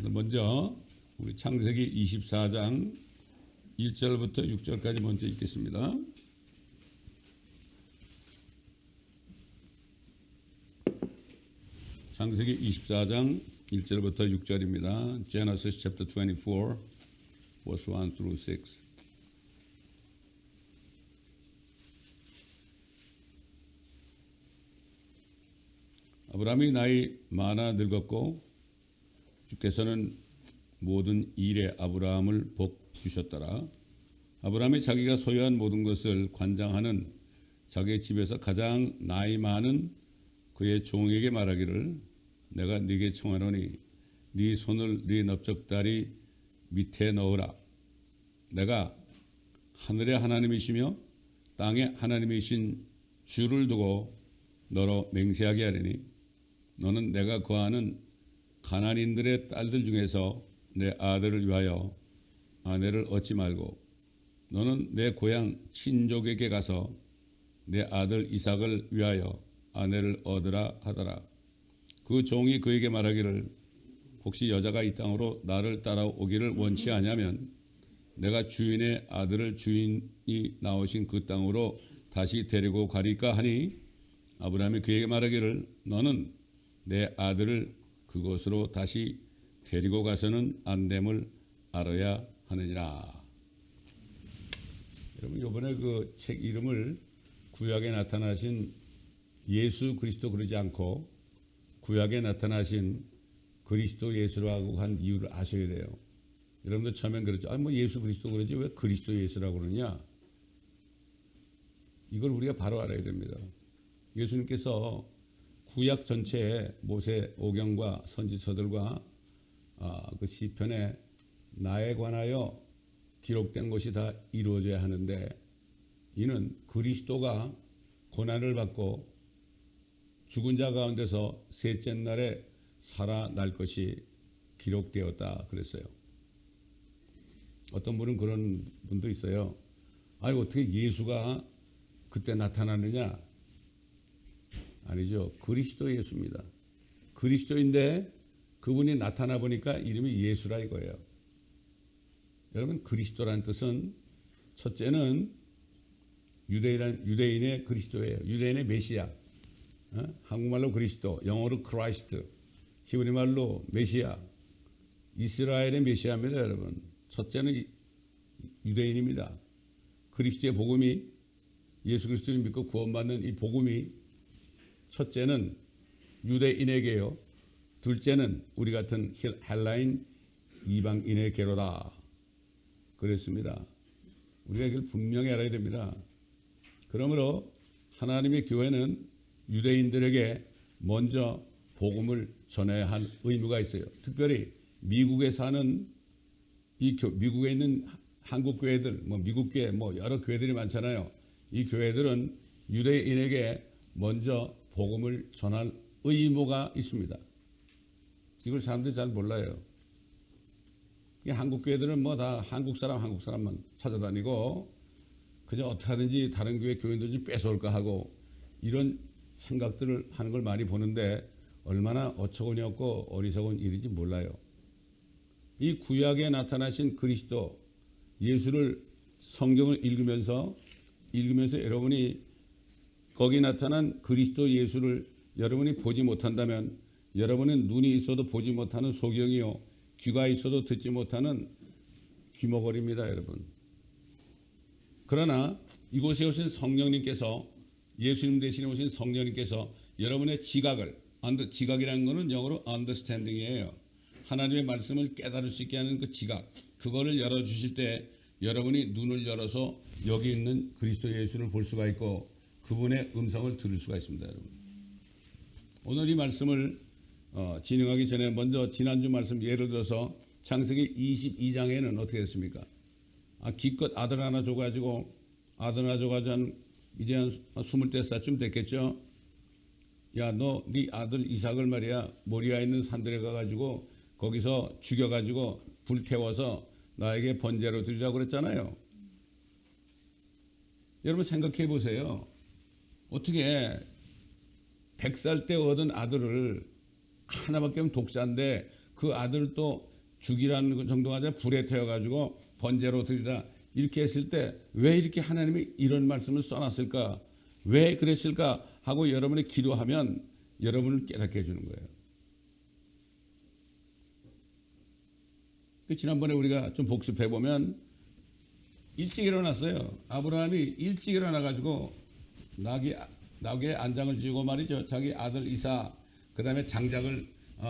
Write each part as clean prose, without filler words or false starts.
먼저 우리 창세기 24장 1절부터 6절까지 먼저 읽겠습니다. 창세기 24장 1절부터 6절입니다. Genesis chapter 24, verse 1 through 6. 아브라함이 나이 많아 늙었고 주께서는 모든 일에 아브라함을 복 주셨더라. 아브라함이 자기가 소유한 모든 것을 관장하는 자기의 집에서 가장 나이 많은 그의 종에게 말하기를 내가 네게 청하노니 네 손을 네 넓적다리 밑에 넣으라. 내가 하늘의 하나님이시며 땅의 하나님이신 주를 두고 너로 맹세하게 하리니 너는 내가 거하는 가나안인들의 딸들 중에서 내 아들을 위하여 아내를 얻지 말고 너는 내 고향 친족에게 가서 내 아들 이삭을 위하여 아내를 얻으라 하더라. 그 종이 그에게 말하기를 혹시 여자가 이 땅으로 나를 따라오기를 원치 아니하면 내가 주인의 아들을 주인이 나오신 그 땅으로 다시 데리고 가리까 하니 아브라함이 그에게 말하기를 너는 내 아들을 그곳으로 다시 데리고 가서는 안 됨을 알아야 하느니라. 여러분 이번에 그 책 이름을 구약에 나타나신 예수 그리스도 그러지 않고 구약에 나타나신 그리스도 예수라고 한 이유를 아셔야 돼요. 여러분들 처음엔 그랬죠. 뭐 예수 그리스도 그러지 왜 그리스도 예수라고 그러냐. 이걸 우리가 바로 알아야 됩니다. 예수님께서 구약 전체에 모세 오경과 선지서들과 그 시편에 나에 관하여 기록된 것이 다 이루어져야 하는데 이는 그리스도가 고난을 받고 죽은 자 가운데서 셋째 날에 살아날 것이 기록되었다 그랬어요. 어떤 분은 그런 분도 있어요. 아니 어떻게 예수가 그때 나타나느냐? 아니죠. 그리스도 예수입니다. 그리스도인데 그분이 나타나 보니까 이름이 예수라 이거예요. 여러분 그리스도라는 뜻은 첫째는 유대인의 그리스도예요. 유대인의 메시아. 한국말로 그리스도, 영어로 크라이스트, 히브리말로 메시아. 이스라엘의 메시아입니다, 여러분. 첫째는 유대인입니다. 그리스도의 복음이 예수 그리스도를 믿고 구원받는 이 복음이 첫째는 유대인에게요. 둘째는 우리 같은 헬라인 이방인에게로다. 그랬습니다. 우리가 이걸 분명히 알아야 됩니다. 그러므로 하나님의 교회는 유대인들에게 먼저 복음을 전해야 할 의무가 있어요. 특별히 미국에 사는 미국에 있는 한국 교회들, 미국 교회, 여러 교회들이 많잖아요. 이 교회들은 유대인에게 먼저 복음을 전할 의무가 있습니다. 이걸 사람들이 잘 몰라요. 한국 교회들은 다 한국 사람만 찾아다니고 그냥 어떻게 하든지 다른 교회 교인들 좀 뺏어올까 하고 이런 생각들을 하는 걸 많이 보는데 얼마나 어처구니 없고 어리석은 일인지 몰라요. 이 구약에 나타나신 그리스도 예수를 성경을 읽으면서 여러분이 거기 나타난 그리스도 예수를 여러분이 보지 못한다면 여러분은 눈이 있어도 보지 못하는 소경이요 귀가 있어도 듣지 못하는 귀머거리입니다, 여러분. 그러나 이곳에 오신 성령님께서 예수님 대신에 오신 성령님께서 여러분의 지각이라는 것은 영어로 understanding이에요. 하나님의 말씀을 깨달을 수 있게 하는 그 지각, 그거를 열어주실 때 여러분이 눈을 열어서 여기 있는 그리스도 예수를 볼 수가 있고 그분의 음성을 들을 수가 있습니다, 여러분. 오늘 이 말씀을 진행하기 전에 먼저 지난주 말씀 예를 들어서 창세기 22장에는 어떻게 됐습니까? 기껏 아들 하나 줘가지고 이제 한 20대쯤 됐겠죠? 야, 너 네 아들 이삭을 말이야 모리아에 있는 산들에 가가지고 거기서 죽여가지고 불태워서 나에게 번제로 드리라고 그랬잖아요. 여러분 생각해 보세요. 어떻게 100살 때 얻은 아들을 하나밖에 없는 독자인데 그 아들을 또 죽이라는 정도가 아니라 불에 태워가지고 번제로 드리라 이렇게 했을 때 왜 이렇게 하나님이 이런 말씀을 써놨을까? 왜 그랬을까? 하고 여러분이 기도하면 여러분을 깨닫게 해주는 거예요. 지난번에 우리가 좀 복습해보면 일찍 일어났어요. 아브라함이 일찍 일어나가지고 나귀의 안장을 쥐고 말이죠. 자기 아들 이사 그 다음에 장작을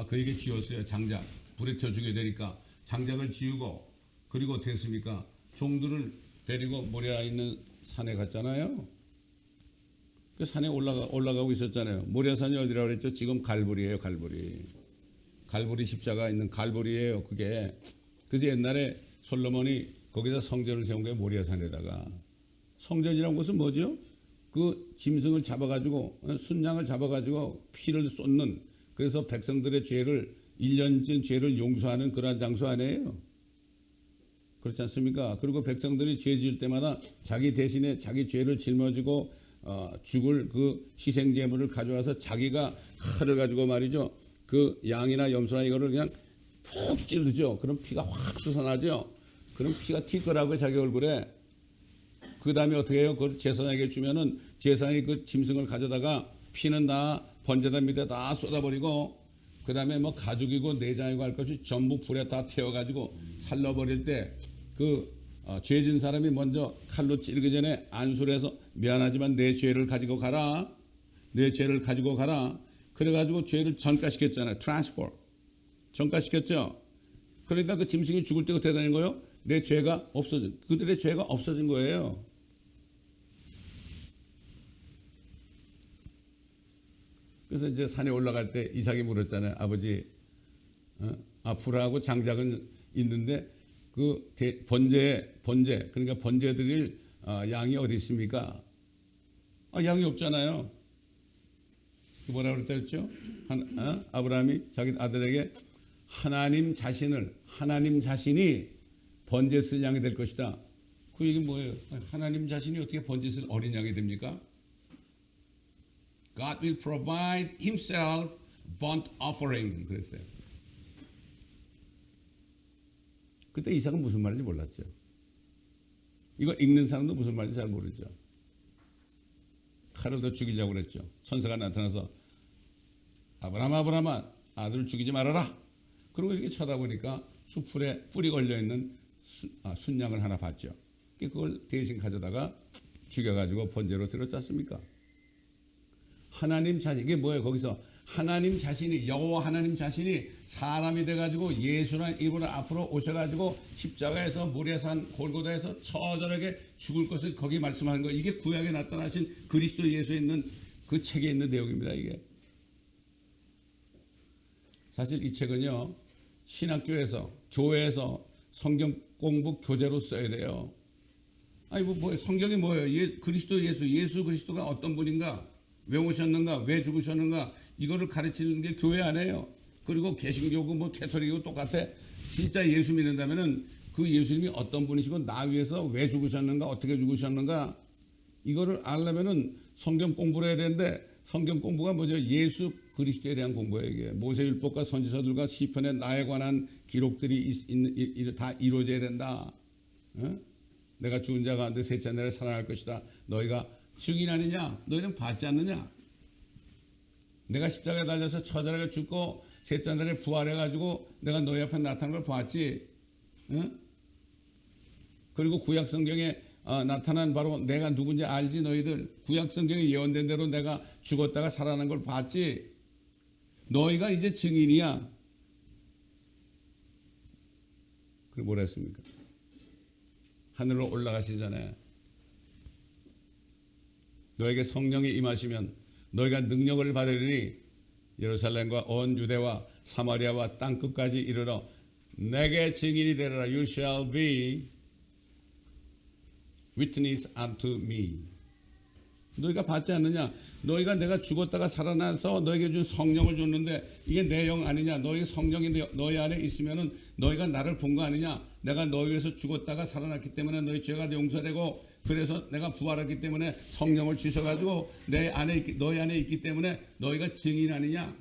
그에게 지었어요. 장작. 불에 태워 죽여야 되니까 장작을 지우고 그리고 어떻게 했습니까? 종들을 데리고 모리아에 있는 산에 갔잖아요. 그 산에 올라가고 있었잖아요. 모리아산이 어디라고 그랬죠? 지금 갈보리예요. 갈보리 십자가 있는 갈보리예요. 그게. 그래서 옛날에 솔로몬이 거기다 성전을 세운 거예요. 모리아산에다가. 성전이라는 것은 뭐죠? 그 짐승을 잡아가지고 순양을 잡아가지고 피를 쏟는 그래서 백성들의 죄를 1년쯤 죄를 용서하는 그러한 장소 아니에요. 그렇지 않습니까? 그리고 백성들이 죄 지을 때마다 자기 대신에 자기 죄를 짊어지고 죽을 그 희생제물을 가져와서 자기가 칼을 가지고 말이죠. 그 양이나 염소나 이거를 그냥 푹 찌르죠. 그럼 피가 확 솟아나죠. 그럼 피가 튈 거라고요. 자기 얼굴에. 그 다음에 어떻게 해요? 그걸 제사장에게 주면은 제사장이 그 짐승을 가져다가 피는 다 번제단 밑에 다 쏟아버리고 그 다음에 뭐 가죽이고 내장이고 할 것 없이 전부 불에 다 태워가지고 살러버릴 때 죄진 사람이 먼저 칼로 찌르기 전에 안수를 해서 미안하지만 내 죄를 가지고 가라. 내 죄를 가지고 가라. 그래가지고 죄를 전가시켰잖아요. 트랜스포. 전가시켰죠. 그러니까 그 짐승이 죽을 때 어떻게 되는 거예요? 내 죄가 없어진, 그들의 죄가 없어진 거예요. 그래서 이제 산에 올라갈 때 이삭이 물었잖아요. 아버지, 불하고 장작은 있는데 그 번제, 그러니까 번제 드릴 양이 어디 있습니까? 양이 없잖아요. 뭐라 그랬다 했죠? 아브라함이 자기 아들에게 하나님 자신이 번제 쓸 양이 될 것이다. 그 얘기는 뭐예요? 하나님 자신이 어떻게 번제 쓸 어린 양이 됩니까? God will provide himself burnt offering 그랬어요. 그때 이삭은 무슨 말인지 몰랐죠. 이거 읽는 사람도 무슨 말인지 잘 모르죠. 칼을 더 죽이려고 그랬죠. 천사가 나타나서 아브라함아 아들을 죽이지 말아라. 그리고 이렇게 쳐다보니까 수풀에 뿔이 걸려있는 순양을 하나 봤죠. 그걸 대신 가져다가 죽여가지고 번제로 드렸지 않습니까? 하나님 자신, 이게 뭐예요? 거기서 하나님 자신이, 여호와 하나님 자신이 사람이 돼가지고 예수라는 이분을 앞으로 오셔가지고 십자가에서 모리아산 골고다에서 처절하게 죽을 것을 거기 말씀하는 거예요. 이게 구약에 나타나신 그리스도 예수에 있는 그 책에 있는 내용입니다. 이게 사실 이 책은요 신학교에서 교회에서 성경 공부 교재로 써야 돼요. 아니 뭐 성경이 뭐예요? 그리스도 예수 그리스도가 어떤 분인가? 왜 오셨는가? 왜 죽으셨는가? 이거를 가르치는 게 교회 아니에요. 그리고 개신교고 뭐 캐톨릭이고 똑같아. 진짜 예수 믿는다면은 그 예수님이 어떤 분이시고 나 위해서 왜 죽으셨는가? 어떻게 죽으셨는가? 이거를 알려면은 성경 공부를 해야 되는데 성경 공부가 뭐죠? 예수 그리스도에 대한 공부예요. 이게 모세율법과 선지서들과 시편에 나에 관한 기록들이 다 이루어져야 된다. 어? 내가 죽은 자 가운데 셋째 날에 살아날 것이다. 너희가 증인 아니냐? 너희는 받지 않느냐? 내가 십자가에 달려서 처절하게 죽고 셋째 날에 부활해가지고 내가 너희 앞에 나타난 걸 봤지. 응? 그리고 구약성경에 나타난 바로 내가 누군지 알지 너희들. 구약성경에 예언된 대로 내가 죽었다가 살아난 걸 봤지. 너희가 이제 증인이야. 그리고 뭐라 했습니까? 하늘로 올라가시기 전에 너에게 성령이 임하시면 너희가 능력을 받으리니 예루살렘과 온 유대와 사마리아와 땅끝까지 이르러 내게 증인이 되리라. You shall be witness unto me. 너희가 받지 않느냐? 너희가 내가 죽었다가 살아나서 너에게 준 성령을 줬는데 이게 내 영 아니냐? 너희 성령이 너희 안에 있으면은 너희가 나를 본 거 아니냐? 내가 너희 위해서 죽었다가 살아났기 때문에 너희 죄가 용서되고 그래서 내가 부활했기 때문에 성령을 주셔가지고 너희 안에 있기 때문에 너희가 증인 아니냐?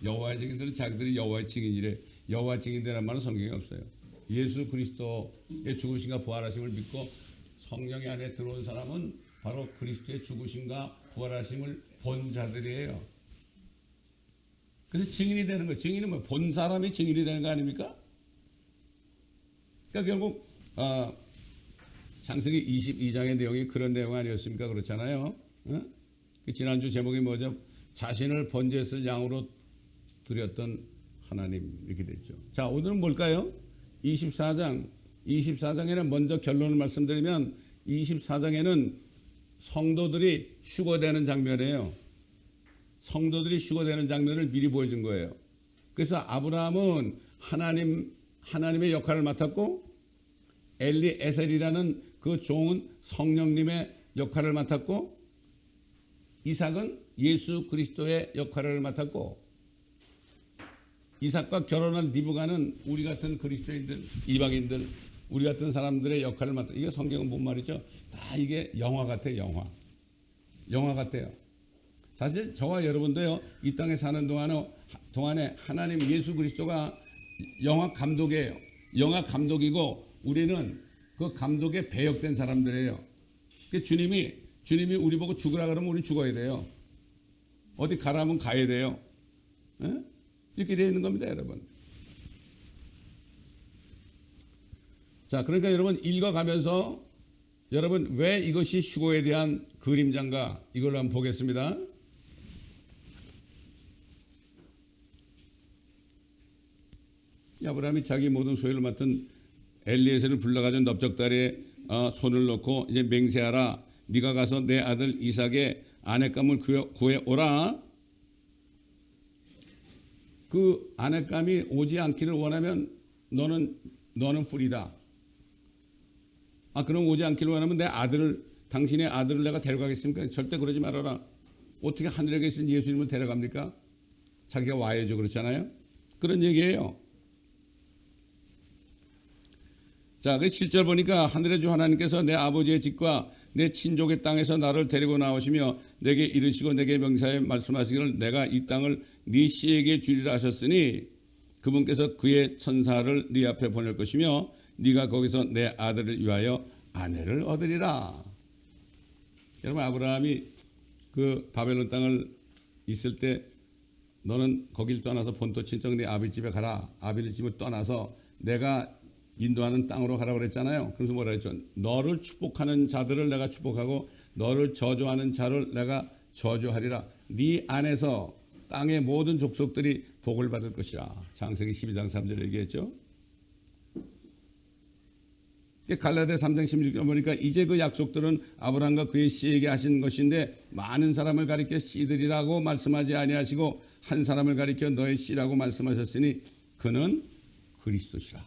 여호와의 증인들은 자기들이 여호와의 증인이래. 여호와 증인되라는 말은 성경에 없어요. 예수 그리스도의 죽으심과 부활하심을 믿고 성령의 안에 들어온 사람은 바로 그리스도의 죽으심과 부활하심을 본 자들이에요. 그래서 증인이 되는 거예요. 증인은 뭐 본 사람이 증인이 되는 거 아닙니까? 그러니까 결국 창세기 22장의 내용이 그런 내용 아니었습니까? 그렇잖아요. 지난주 제목이 뭐죠? 자신을 번제했을 양으로 드렸던 하나님, 이렇게 됐죠. 자, 오늘은 뭘까요? 24장에는 먼저 결론을 말씀드리면 24장에는 성도들이 휴거되는 장면이에요. 성도들이 휴거되는 장면을 미리 보여준 거예요. 그래서 아브라함은 하나님의 역할을 맡았고 엘리에셀이라는 그 종은 성령님의 역할을 맡았고 이삭은 예수 그리스도의 역할을 맡았고 이삭과 결혼한 리브가는 우리 같은 그리스도인들, 이방인들, 우리 같은 사람들의 역할을 맡았고 이게 성경은 뭔 말이죠? 다 이게 영화 같아요. 영화 같아요. 사실 저와 여러분도요, 이 땅에 사는 동안에 하나님 예수 그리스도가 영화 감독이에요. 영화 감독이고 우리는 그 감독에 배역된 사람들이에요. 주님이 우리 보고 죽으라 그러면 우리 죽어야 돼요. 어디 가라면 가야 돼요. 에? 이렇게 되어 있는 겁니다, 여러분. 자, 그러니까 여러분 읽어가면서 여러분 왜 이것이 휴거에 대한 그림자인가 이걸로 한번 보겠습니다. 아브라함이 자기 모든 소유를 맡은 엘리에셀을 불러가지고 넓적다리에 손을 놓고 이제 맹세하라. 네가 가서 내 아들 이삭의 아내감을 구해오라. 그 아내감이 오지 않기를 원하면 너는 뿔이다. 그럼 오지 않기를 원하면 당신의 아들을 내가 데려가겠습니까? 절대 그러지 말아라. 어떻게 하늘에 계신 예수님을 데려갑니까? 자기가 와야죠. 그렇잖아요. 그런 얘기예요. 자, 그 7절 보니까 하늘의 주 하나님께서 내 아버지의 집과 내 친족의 땅에서 나를 데리고 나오시며 내게 이르시고 내게 명사에 말씀하시기를 내가 이 땅을 네 씨에게 주리라 하셨으니 그분께서 그의 천사를 네 앞에 보낼 것이며 네가 거기서 내 아들을 위하여 아내를 얻으리라. 여러분, 아브라함이 그 바벨론 땅을 있을 때 너는 거길 떠나서 본토 친척 네 아비 집에 가라. 아비의 집을 떠나서 내가 인도하는 땅으로 가라고 그랬잖아요. 그래서 뭐라 했죠? 너를 축복하는 자들을 내가 축복하고 너를 저주하는 자를 내가 저주하리라. 네 안에서 땅의 모든 족속들이 복을 받을 것이라. 창세기 12장 3절에 얘기했죠. 갈라디아 3장 16절 보니까 이제 그 약속들은 아브라함과 그의 씨에게 하신 것인데 많은 사람을 가리켜 씨들이라고 말씀하지 아니하시고 한 사람을 가리켜 너의 씨라고 말씀하셨으니 그는 그리스도시라.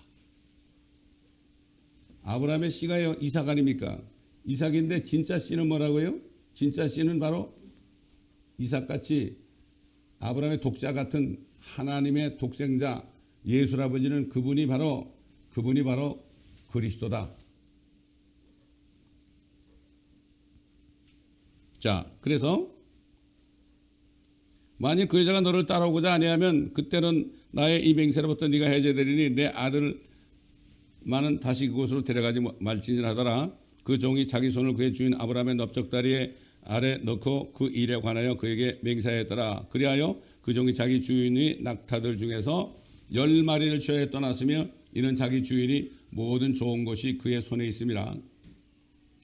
아브라함의 씨가요 이삭 아닙니까? 이삭인데 진짜 씨는 뭐라고요? 진짜 씨는 바로 이삭같이 아브라함의 독자 같은 하나님의 독생자 예수 아버지는 그분이 바로 그리스도다. 자, 그래서 만일 그 여자가 너를 따라오고자 아니하면 그때는 나의 이 맹세로부터 네가 해제되리니 내 아들만은 다시 그곳으로 데려가지 말지니하더라. 그 종이 자기 손을 그의 주인 아브라함의 넓적다리에 아래 넣고 그 일에 관하여 그에게 맹세하였더라. 그리하여 그 종이 자기 주인의 낙타들 중에서 10마리를 취하여 떠났으며 이는 자기 주인이 모든 좋은 것이 그의 손에 있음이라.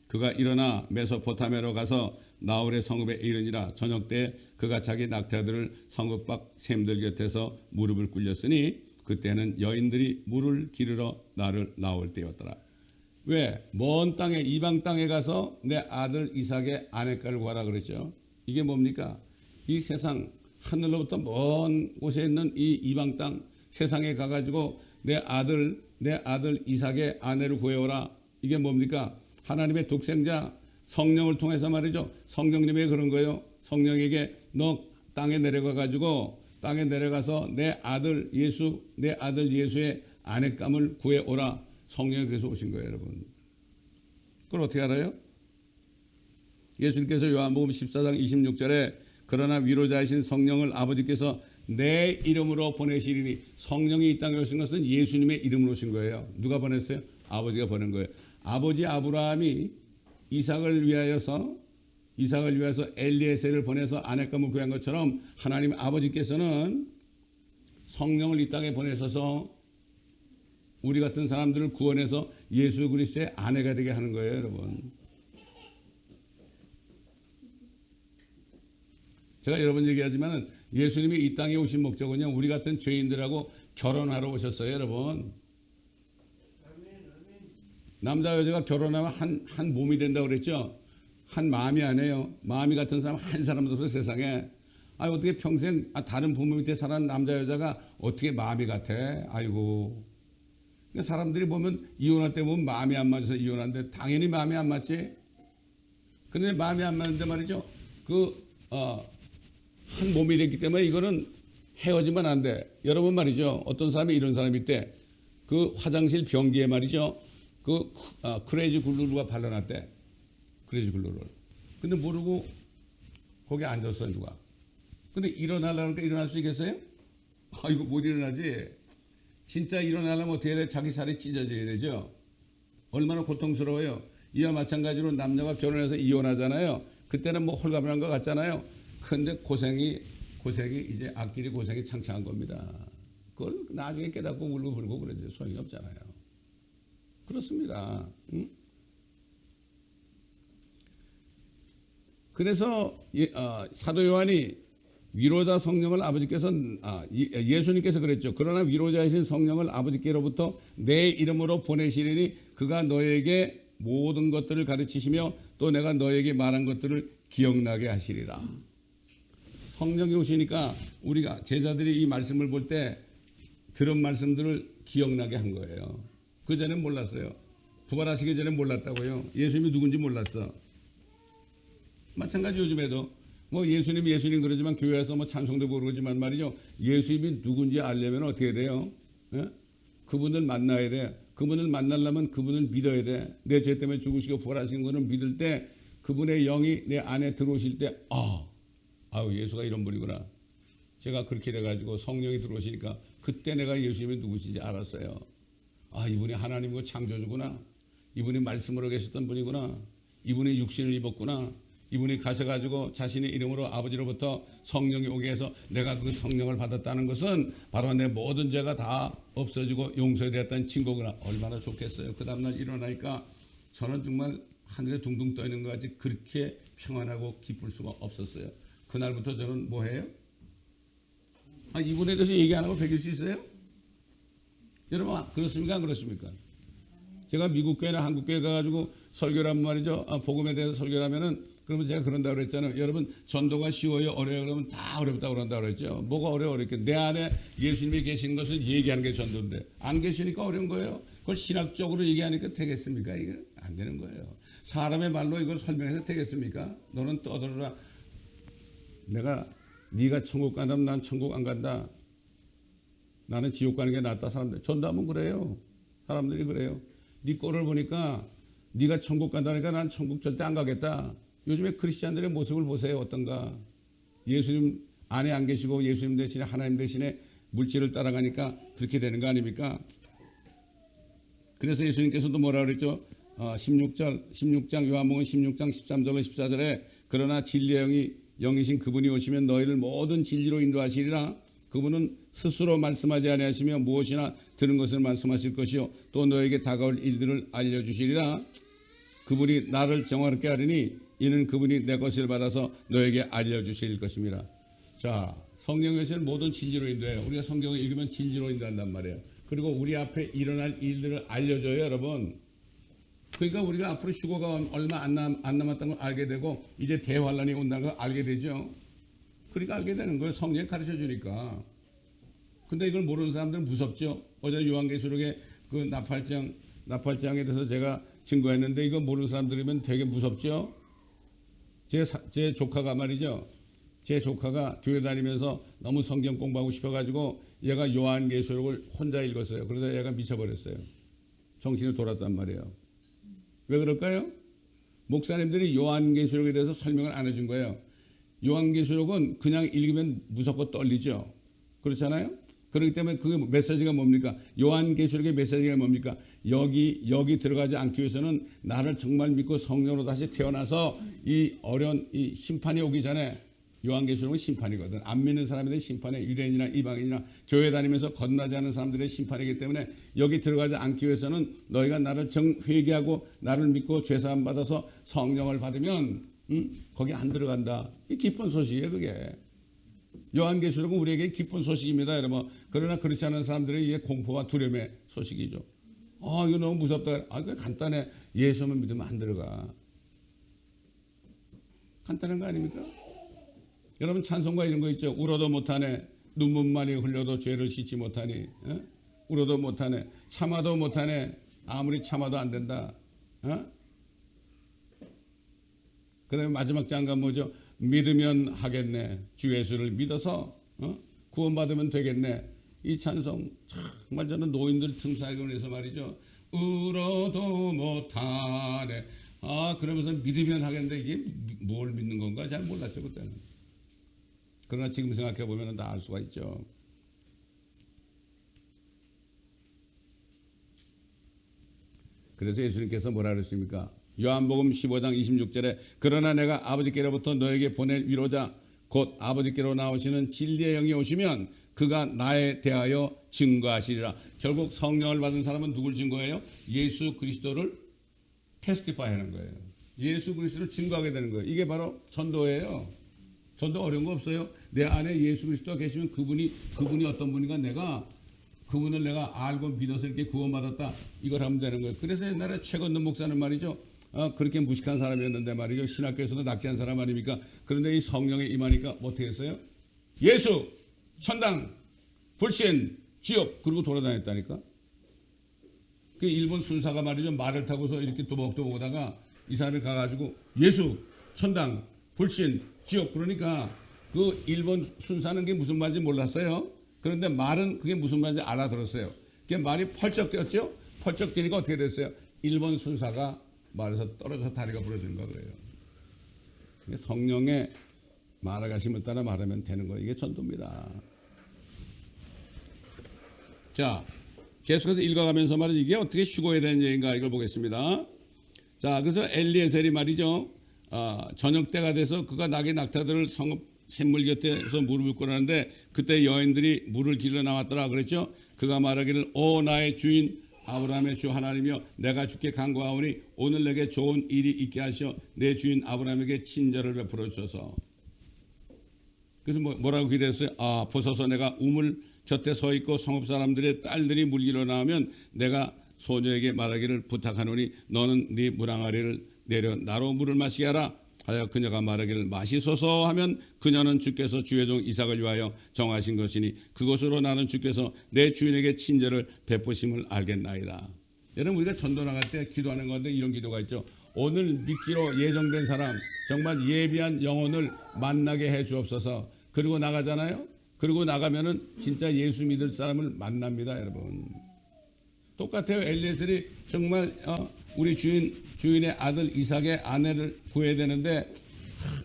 그가 일어나 메소포타미아로 가서 나홀의 성읍에 이르니라. 저녁 때 그가 자기 낙타들을 성읍 밖 샘들 곁에서 무릎을 꿇렸으니 그때는 여인들이 물을 기르러 나를 나올 때였더라. 왜? 먼 땅에 이방 땅에 가서 내 아들 이삭의 아내가를 구하라 그랬죠. 이게 뭡니까? 이 세상 하늘로부터 먼 곳에 있는 이 이방 땅 세상에 가가지고 내 아들 이삭의 아내를 구해오라. 이게 뭡니까? 하나님의 독생자 성령을 통해서 말이죠. 성령님이 그런 거예요. 성령에게 너 땅에 내려가가지고 땅에 내려가서 내 아들 예수의 아내감을 구해오라. 성령이 그래서 오신 거예요, 여러분. 그걸 어떻게 알아요? 예수님께서 요한복음 14장 26절에 그러나 위로자이신 성령을 아버지께서 내 이름으로 보내시리니 성령이 이 땅에 오신 것은 예수님의 이름으로 오신 거예요. 누가 보냈어요? 아버지가 보낸 거예요. 아버지 아브라함이 이삭을 위하여서 엘리에셀을 보내서 아내감을 구한 것처럼 하나님 아버지께서는 성령을 이 땅에 보내셔서 우리 같은 사람들을 구원해서 예수 그리스도의 아내가 되게 하는 거예요, 여러분. 제가 여러 번 얘기하지만 예수님이 이 땅에 오신 목적은요, 우리 같은 죄인들하고 결혼하러 오셨어요, 여러분. 남자 여자가 결혼하면 한 몸이 된다고 그랬죠. 한 마음이 아니에요. 마음이 같은 사람 한 사람도 없어 세상에. 어떻게 평생 다른 부모 밑에 사는 남자 여자가 어떻게 마음이 같아? 아이고. 그러니까 사람들이 보면 이혼할 때 보면 마음이 안 맞아서 이혼하는데 당연히 마음이 안 맞지. 그런데 마음이 안 맞는데 말이죠. 한 몸이 됐기 때문에 이거는 헤어지면 안 돼. 여러분 말이죠. 어떤 사람이 이런 사람이 있대. 그 화장실 변기에 말이죠. 크레이지 글루가 발라놨대. 크레이지 글루를. 근데 모르고 거기 앉았어, 누가. 근데 일어나려니까 일어날 수 있겠어요? 이거 못 일어나지. 진짜 일어나려면 어떻게 해야 돼? 자기 살이 찢어져야 되죠. 얼마나 고통스러워요. 이와 마찬가지로 남녀가 결혼해서 이혼하잖아요. 그때는 뭐 홀가분한 것 같잖아요. 근데 고생이 이제 앞길이 고생이 창창한 겁니다. 그걸 나중에 깨닫고 울고 불고 그러죠. 소용이 없잖아요. 그렇습니다. 응? 그래서 사도 요한이 위로자 성령을 아버지께서 예수님께서 그랬죠. 그러나 위로자이신 성령을 아버지께로부터 내 이름으로 보내시리니 그가 너에게 모든 것들을 가르치시며 또 내가 너에게 말한 것들을 기억나게 하시리라. 성령이 오시니까 우리가 제자들이 이 말씀을 볼 때 들은 말씀들을 기억나게 한 거예요. 그 전에 몰랐어요. 부활하시기 전에 몰랐다고요. 예수님이 누군지 몰랐어. 마찬가지 요즘에도 뭐 예수님 그러지만 교회에서 뭐 찬송도 부르지만 말이죠. 예수님이 누군지 알려면 어떻게 돼요? 예? 그분을 만나야 돼. 그분을 만나려면 그분을 믿어야 돼. 내 죄 때문에 죽으시고 부활하신 분을 믿을 때 그분의 영이 내 안에 들어오실 때 예수가 이런 분이구나. 제가 그렇게 돼가지고 성령이 들어오시니까 그때 내가 예수님이 누구신지 알았어요. 이분이 하나님이고 창조주구나. 이분이 말씀으로 계셨던 분이구나. 이분이 육신을 입었구나. 이분이 가셔가지고 자신의 이름으로 아버지로부터 성령이 오게 해서 내가 그 성령을 받았다는 것은 바로 내 모든 죄가 다 없어지고 용서되었다는 증거구나. 얼마나 좋겠어요. 그 다음날 일어나니까 저는 정말 하늘에 둥둥 떠 있는 것 같이 그렇게 평안하고 기쁠 수가 없었어요. 그날부터 저는 뭐 해요? 이분에 대해서 얘기 안 하고 베길 수 있어요? 여러분 그렇습니까? 안 그렇습니까? 제가 미국 교회나 한국 교회 가가지고 설교를 하면 말이죠. 복음에 대해서 설교를 하면은 그러면 제가 그런다고 그랬잖아요. 여러분 전도가 쉬워요? 어려워요? 그러면 다 어렵다고 그런다고 그랬죠. 뭐가 어렵게? 내 안에 예수님이 계신 것을 얘기하는 게 전도인데 안 계시니까 어려운 거예요. 그걸 신학적으로 얘기하니까 되겠습니까? 이게 안 되는 거예요. 사람의 말로 이걸 설명해서 되겠습니까? 너는 떠들어라. 네가 천국 간다면 난 천국 안 간다. 나는 지옥 가는 게 낫다. 사람들 전도하면 그래요. 사람들이 그래요. 네 꼴을 보니까 네가 천국 간다니까 난 천국 절대 안 가겠다. 요즘에 크리스찬들의 모습을 보세요. 어떤가. 예수님 안에 안 계시고 예수님 대신에 하나님 대신에 물질을 따라가니까 그렇게 되는 거 아닙니까? 그래서 예수님께서도 뭐라 그랬죠? 16장 요한복음 16장 13절로 14절에 그러나 진리의 영이신 그분이 오시면 너희를 모든 진리로 인도하시리라. 그분은 스스로 말씀하지 아니하시며 무엇이나 들은 것을 말씀하실 것이요 또 너에게 다가올 일들을 알려주시리라. 그분이 나를 정확하게 하리니 이는 그분이 내 것을 받아서 너에게 알려주실 것입니다. 자, 성경에 계신 모든 진리로 인도해요. 우리가 성경을 읽으면 진리로 인도한단 말이에요. 그리고 우리 앞에 일어날 일들을 알려줘요, 여러분. 그러니까 우리가 앞으로 휴거가 얼마 안 남았다는 걸 알게 되고 이제 대환란이 온다는 걸 알게 되죠. 그러니까 알게 되는 거예요. 성경이 가르쳐주니까. 근데 이걸 모르는 사람들은 무섭죠. 어제 요한계시록의 그 나팔장에 대해서 제가 증거했는데 이거 모르는 사람들이면 되게 무섭죠. 제 조카가 말이죠. 제 조카가 교회 다니면서 너무 성경 공부하고 싶어가지고 얘가 요한계시록을 혼자 읽었어요. 그러다 얘가 미쳐버렸어요. 정신이 돌았단 말이에요. 왜 그럴까요? 목사님들이 요한계시록에 대해서 설명을 안 해준 거예요. 요한계시록은 그냥 읽으면 무섭고 떨리죠. 그렇잖아요. 그렇기 때문에 그 메시지가 뭡니까? 요한계시록의 메시지가 뭡니까? 여기 들어가지 않기 위해서는 나를 정말 믿고 성령으로 다시 태어나서 이 어려운 이 심판이 오기 전에, 요한계시록은 심판이거든. 안 믿는 사람에 대한 심판에, 유대인이나 이방인이나 교회 다니면서 거듭나지 않는 사람들의 심판이기 때문에 여기 들어가지 않기 위해서는 너희가 나를 회개하고 나를 믿고 죄사함 받아서 성령을 받으면 거기 안 들어간다. 이 기쁜 소식이에요, 그게. 요한계시록은 우리에게 기쁜 소식입니다, 여러분. 그러나 그렇지 않은 사람들의 이게 공포와 두려움의 소식이죠. 이거 너무 무섭다. 그게 간단해. 예수만 믿으면 안 들어가. 간단한 거 아닙니까? 여러분 찬송가 이런 거 있죠. 울어도 못하네. 눈물만이 흘려도 죄를 씻지 못하니. 울어도 못하네. 참아도 못하네. 아무리 참아도 안 된다. 그 다음에 마지막 장가 뭐죠? 믿으면 하겠네. 주 예수를 믿어서 구원받으면 되겠네. 이 찬송 정말 저는 노인들 틈사역을 해서 말이죠. 울어도 못하네. 그러면서 믿으면 하겠는데 이게 뭘 믿는 건가 잘 몰랐죠 그때는. 그러나 지금 생각해 보면 다 알 수가 있죠. 그래서 예수님께서 뭐라 그랬습니까? 요한복음 15장 26절에 그러나 내가 아버지께로부터 너에게 보낸 위로자 곧 아버지께로 나오시는 진리의 영이 오시면 그가 나에 대하여 증거하시리라. 결국 성령을 받은 사람은 누굴 증거해요? 예수 그리스도를 테스티파이 하는 거예요. 예수 그리스도를 증거하게 되는 거예요. 이게 바로 전도예요. 전도 어려운 거 없어요. 내 안에 예수 그리스도가 계시면 그분이 어떤 분인가 그분을 내가 알고 믿어서 이렇게 구원받았다. 이걸 하면 되는 거예요. 그래서 옛날에 최건도 목사는 말이죠. 그렇게 무식한 사람이었는데 말이죠. 신학교에서도 낙지한 사람 아닙니까? 그런데 이 성령에 임하니까 어떻게 했어요? 예수, 천당, 불신, 지옥 그리고 돌아다녔다니까. 그 일본 순사가 말이죠. 말을 타고서 이렇게 도복도복 오다가 이 사람이 가가지고 예수, 천당, 불신, 지옥 그러니까 그 일본 순사는 그게 무슨 말인지 몰랐어요. 그런데 말은 그게 무슨 말인지 알아들었어요. 그게 말이 펄쩍 뛰었죠. 펄쩍 뛰니까 어떻게 됐어요? 일본 순사가 말에서 떨어져서 다리가 부러지는 거 그래요. 성령의 말하심을 따라 말하면 되는 거예요. 이게 전도입니다. 자, 계속해서 읽어가면서 말이죠. 이게 어떻게 휴거해야 되는 얘기인가 이걸 보겠습니다. 자, 그래서 엘리에셀이 말이죠. 저녁 때가 돼서 그가 낙의 낙타들을 성읍 샘물 곁에서 무릎을 꿇었는데 그때 여인들이 물을 길러 나왔더라 그랬죠. 그가 말하기를 오 나의 주인 아브라함의 주 하나님이여 내가 주께 간구하오니 오늘 내게 좋은 일이 있게 하시어 내 주인 아브라함에게 친절을 베풀어 주소서. 그래서 뭐라고 기도했어요? 보소서 내가 우물 곁에 서 있고 성읍 사람들의 딸들이 물 길러 나오면 내가 소녀에게 말하기를 부탁하노니 너는 네 물항아리를 내려 나로 물을 마시게 하라 하여 그녀가 말하기를 마시소서 하면 그녀는 주께서 주의 종 이삭을 위하여 정하신 것이니 그것으로 나는 주께서 내 주인에게 친절을 베푸심을 알겠나이다. 여러분 우리가 전도 나갈 때 기도하는 건데 이런 기도가 있죠. 오늘 믿기로 예정된 사람 정말 예비한 영혼을 만나게 해 주옵소서. 그리고 나가잖아요. 그리고 나가면은 진짜 예수 믿을 사람을 만납니다, 여러분. 똑같아요. 엘리에셀이 정말 우리 주인의 아들 이삭의 아내를 구해야 되는데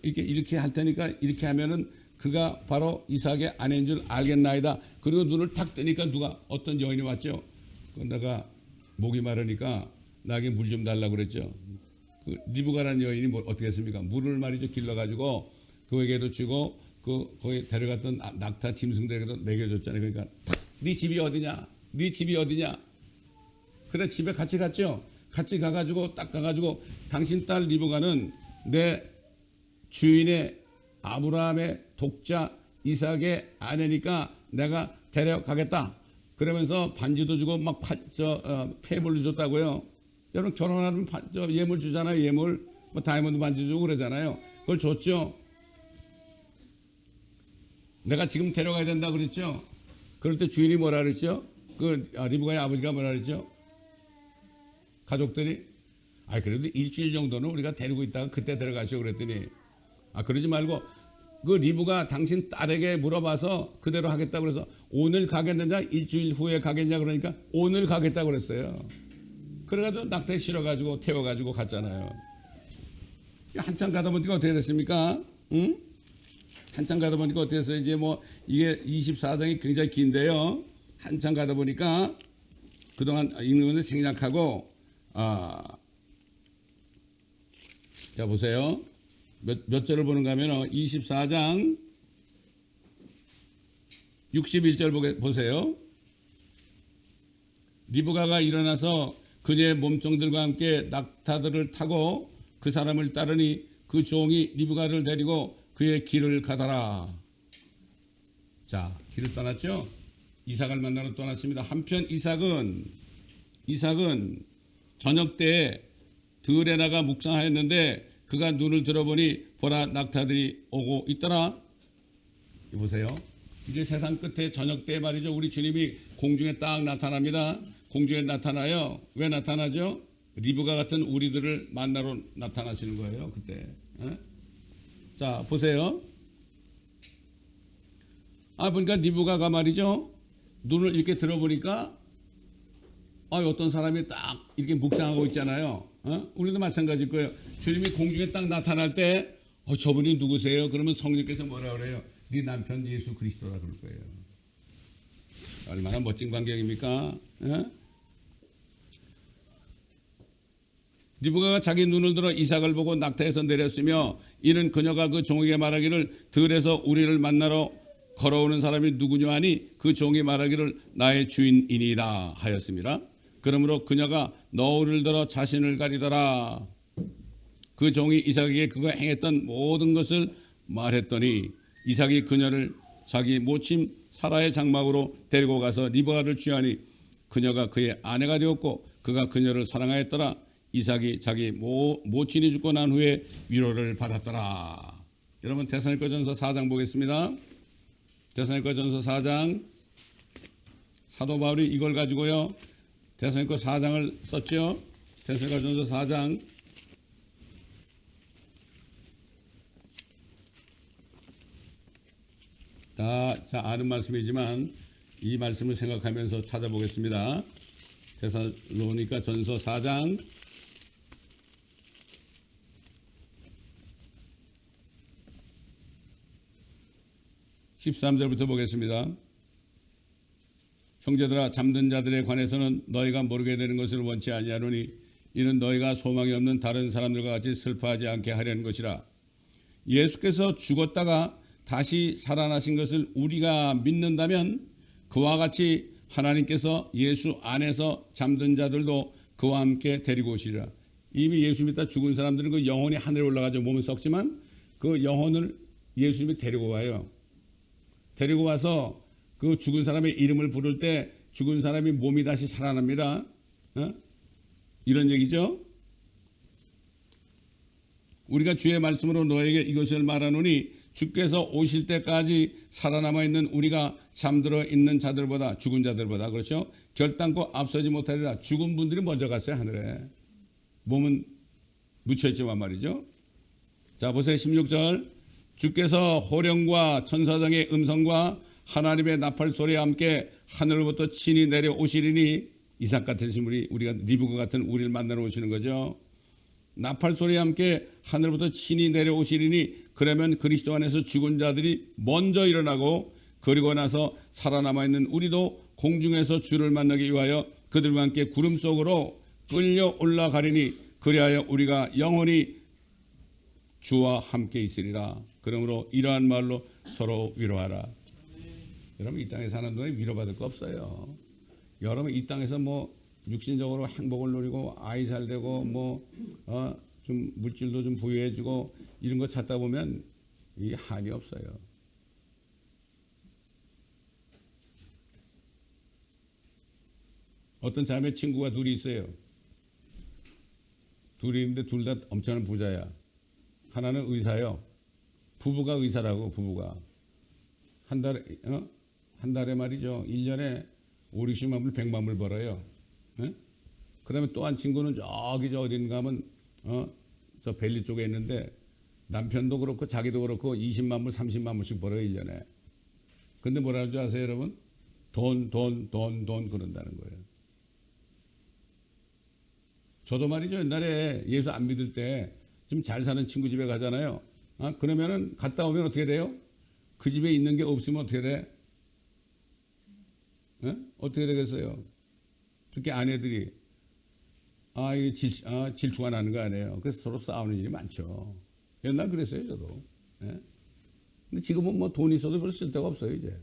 이렇게 할 테니까 이렇게 하면은 그가 바로 이삭의 아내인 줄 알겠나이다. 그리고 눈을 탁 뜨니까 어떤 여인이 왔죠. 내가 목이 마르니까 나에게 물 좀 달라고 그랬죠. 그 리브가라는 여인이 어떻게 했습니까? 물을 말이죠 길러가지고 그에게도 주고 거기 데려갔던 낙타 짐승들에게도 먹여줬잖아요. 그러니까 네 집이 어디냐? 네 집이 어디냐? 그래 집에 같이 갔죠. 같이 가가지고 딱 가가지고 당신 딸 리브가는 내 주인의 아브라함의 독자 이삭의 아내니까 내가 데려가겠다. 그러면서 반지도 주고 막 폐물도 줬다고요. 여러분 결혼하면 예물 주잖아요. 예물 뭐 다이아몬드 반지 주고 그러잖아요. 그걸 줬죠. 내가 지금 데려가야 된다 그랬죠. 그럴 때 주인이 뭐라 그랬죠? 리브가의 아버지가 뭐라 그랬죠? 가족들이 그래도 일주일 정도는 우리가 데리고 있다가 그때 데려가시오 그랬더니 그러지 말고 그 리브가 당신 딸에게 물어봐서 그대로 하겠다고 그래서 오늘 가겠느냐 일주일 후에 가겠냐 그러니까 오늘 가겠다고 그랬어요. 그래가지고 낙타에 실어가지고 태워가지고 갔잖아요. 한참 가다 보니까 어떻게 됐습니까? 응? 한참 가다 보니까 어떻게 해서 이제 뭐 이게 24장이 굉장히 긴데요. 한참 가다 보니까 그동안 읽는 것을 생략하고 자 보세요. 몇 절을 보는가 하면 24장 61절 보세요. 리브가가 일어나서 그녀의 몸종들과 함께 낙타들을 타고 그 사람을 따르니 그 종이 리브가를 데리고 그의 길을 가더라. 자, 길을 떠났죠? 이삭을 만나러 떠났습니다. 한편 이삭은 저녁 때에 들에 나가 묵상하였는데 그가 눈을 들어보니 보라 낙타들이 오고 있더라. 보세요. 이제 세상 끝에 저녁 때 말이죠. 우리 주님이 공중에 딱 나타납니다. 공중에 나타나요. 왜 나타나죠? 리브가 같은 우리들을 만나러 나타나시는 거예요. 그때. 자 보세요. 보니까 리브가가 말이죠. 눈을 이렇게 들어보니까 어떤 사람이 딱 이렇게 묵상하고 있잖아요. 우리도 마찬가지일 거예요. 주님이 공중에 딱 나타날 때 저분이 누구세요? 그러면 성령께서 뭐라 그래요? 네 남편 예수 그리스도라 그럴 거예요. 얼마나 멋진 광경입니까? 리브가가 자기 눈을 들어 이삭을 보고 낙타에서 내렸으며 이는 그녀가 그 종에게 말하기를 들에서 우리를 만나러 걸어오는 사람이 누구냐 하니 그 종이 말하기를 나의 주인이니이다 하였습니다. 그러므로 그녀가 너울을 들어 자신을 가리더라. 그 종이 이삭에게 그가 행했던 모든 것을 말했더니 이삭이 그녀를 자기 모친 사라의 장막으로 데리고 가서 리브가를 취하니 그녀가 그의 아내가 되었고 그가 그녀를 사랑하였더라. 이삭이 자기 모친이 죽고 난 후에 위로를 받았더라. 여러분 데살로니가전서 4장 보겠습니다. 데살로니가전서 4장 사도 바울이 이걸 가지고요. 데살로니가 4장을 썼죠. 데살로니가전서 4장 다 아는 말씀이지만 이 말씀을 생각하면서 찾아보겠습니다. 데살로니가전서 4장 13절부터 보겠습니다. 형제들아 잠든 자들에 관해서는 너희가 모르게 되는 것을 원치 아니하노니 이는 너희가 소망이 없는 다른 사람들과 같이 슬퍼하지 않게 하려는 것이라. 예수께서 죽었다가 다시 살아나신 것을 우리가 믿는다면 그와 같이 하나님께서 예수 안에서 잠든 자들도 그와 함께 데리고 오시리라. 이미 예수 믿다 죽은 사람들은 그 영혼이 하늘에 올라가죠. 몸은 썩지만 그 영혼을 예수님이 데리고 와요. 데리고 와서 그 죽은 사람의 이름을 부를 때 죽은 사람이 몸이 다시 살아납니다. 이런 얘기죠. 우리가 주의 말씀으로 너에게 이것을 말하노니 주께서 오실 때까지 살아남아 있는 우리가 잠들어 있는 자들보다 죽은 자들보다 그렇죠. 결단코 앞서지 못하리라. 죽은 분들이 먼저 갔어요. 하늘에. 몸은 묻혀있지만 말이죠. 자 보세요. 16절 주께서 호령과 천사장의 음성과 하나님의 나팔 소리와 함께 하늘로부터 친히 내려오시리니 이삭 같은 인물이 우리가 리브가 같은 우리를 만나러 오시는 거죠. 나팔 소리와 함께 하늘부터 친히 내려오시리니 그러면 그리스도 안에서 죽은 자들이 먼저 일어나고 그리고 나서 살아남아 있는 우리도 공중에서 주를 만나기 위하여 그들과 함께 구름 속으로 끌려 올라가리니 그리하여 우리가 영원히 주와 함께 있으리라. 그러므로 이러한 말로 서로 위로하라. 여러분 이 땅에 사는 동안 위로받을 거 없어요. 여러분 이 땅에서 뭐 육신적으로 행복을 누리고 아이 잘 되고 뭐 좀 물질도 좀 부유해지고 이런 거 찾다 보면 이 한이 없어요. 어떤 자매 친구가 둘이 있어요. 둘이 있는데 둘 다 엄청난 부자야. 하나는 의사요. 부부가 의사라고 부부가 한 달에 말이죠. 1년에 5, 60만 불 100만 불 벌어요. 그 다음에 또 한 친구는 저기 저 어딘가 하면 저 벨리 쪽에 있는데 남편도 그렇고 자기도 그렇고 20만 불 30만 불씩 벌어요 1년에. 근데 뭐라는 줄 아세요 여러분? 돈 그런다는 거예요. 저도 말이죠. 옛날에 예수 안 믿을 때 좀 잘 사는 친구 집에 가잖아요. 그러면은 갔다 오면 어떻게 돼요? 그 집에 있는 게 없으면 어떻게 돼? 어떻게 되겠어요? 특히 아내들이 이게 질투가 나는 거 아니에요. 그래서 서로 싸우는 일이 많죠. 옛날 그랬어요, 저도. 예? 근데 지금은 뭐 돈 있어도 별로 쓸 데가 없어요, 이제.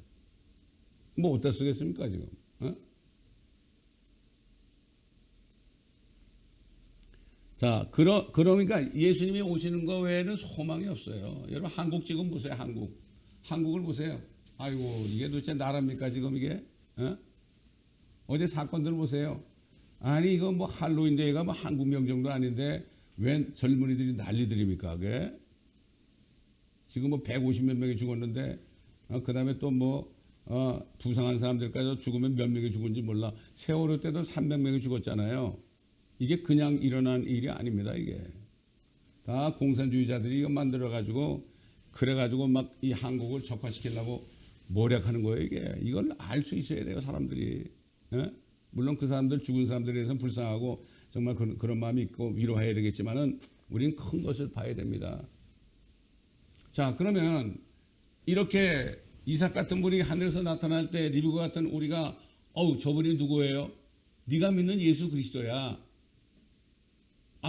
뭐 어디다 쓰겠습니까, 지금? 자, 그러니까 예수님이 오시는 거 외에는 소망이 없어요. 여러분, 한국 지금 보세요, 한국. 한국을 보세요. 아이고, 이게 도대체 나라입니까, 지금 이게? 어제 사건들 보세요. 아니, 이거 뭐 할로윈데이가 뭐 한국 명정도 아닌데, 웬 젊은이들이 난리들입니까, 그게? 지금 뭐 150몇 명이 죽었는데, 그 다음에 또 뭐, 부상한 사람들까지 죽으면 몇 명이 죽은지 몰라. 세월호 때도 300명이 죽었잖아요. 이게 그냥 일어난 일이 아닙니다, 이게. 다 공산주의자들이 이거 만들어가지고, 그래가지고 막 이 한국을 적화시키려고 모략하는 거예요, 이게. 이걸 알 수 있어야 돼요, 사람들이. 예? 물론 그 사람들, 죽은 사람들에 대해서는 불쌍하고, 정말 그런 마음이 있고 위로해야 되겠지만은, 우리는 큰 것을 봐야 됩니다. 자, 그러면, 이렇게 이삭 같은 분이 하늘에서 나타날 때, 리브가 같은 우리가, 저분이 누구예요? 네가 믿는 예수 그리스도야.